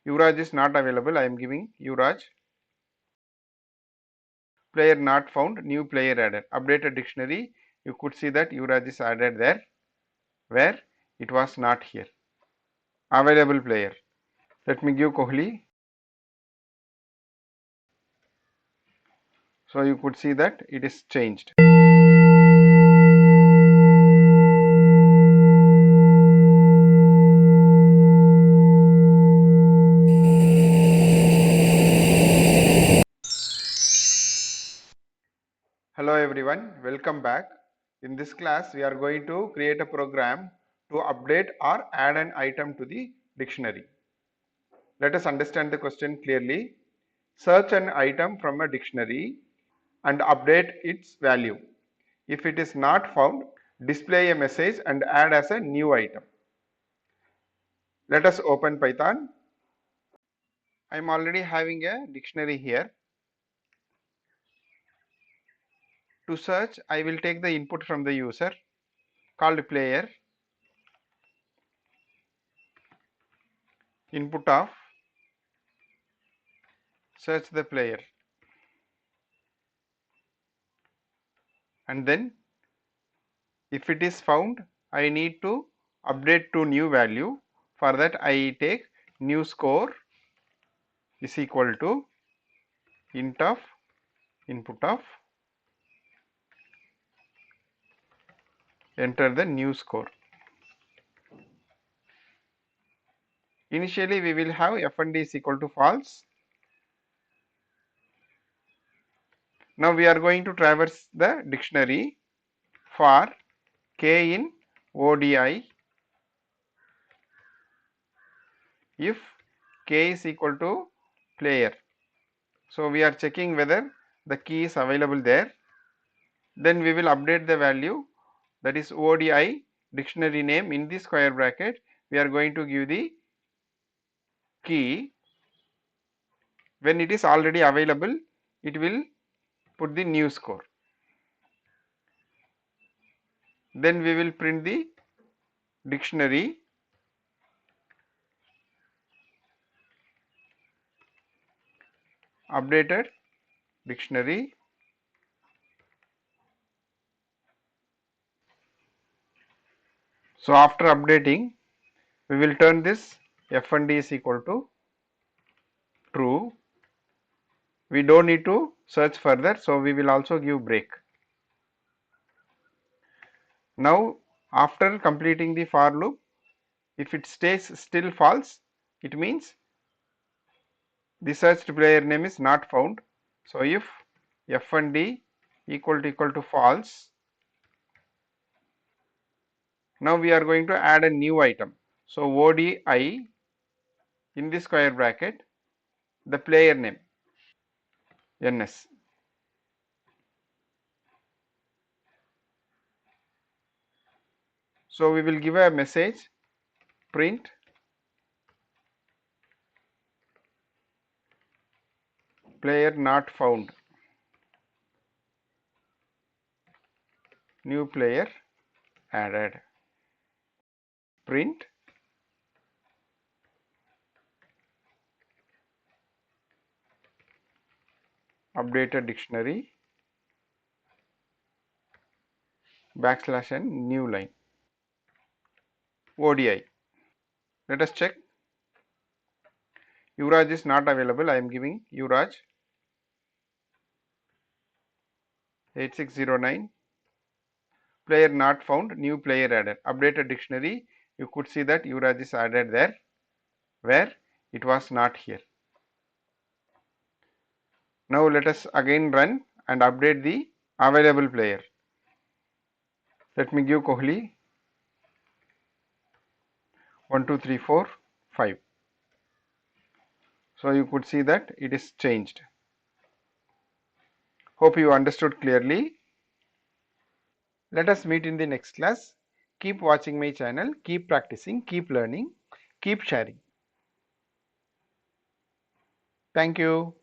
Yuvraj is not available. I am giving Yuvraj. Player not found, new player added. Updated dictionary. You could see that Yuvraj is added there where it was not here. Available player. Let me give Kohli. So you could see that it is changed. Hello everyone, welcome back. In this class, we are going to create a program to update or add an item to the dictionary. Let us understand the question clearly. Search an item from a dictionary and update its value. If it is not found, display a message and add as a new item. Let us open Python. I am already having a dictionary here. To search, I will take the input from the user called player, input of search the player, and then if it is found, I need to update to new value. For that, I take new score is equal to int of input of enter the new score. Initially, we will have fnd is equal to false. Now we are going to traverse the dictionary for k in ODI if k is equal to player. So we are checking whether the key is available there. Then we will update the value, that is ODI dictionary name. In the square bracket we are going to give the key. When it is already available, it will put the new score. Then we will print the dictionary. Updated dictionary. So after updating, we will turn this fnd is equal to true. We don't need to search further, so we will also give break. Now after completing the for loop, if it stays still false, it means the searched player name is not found. So if fnd equal to false, now we are going to add a new item. So ODI in the square bracket the player name ns. So we will give a message print player not found, new player added, print updated dictionary backslash n new line ODI. Let us check. Yuvraj is not available. I am giving Yuvraj 8609. Player not found, new player added. Updated dictionary. You could see that Yuvraj is added there where it was not here. Now let us again run and update the available player. Let me give Kohli 1 2 3 4 5. So you could see that it is changed. Hope you understood clearly. Let us meet in the next class. Keep watching my channel, keep practicing, keep learning, keep sharing. Thank you.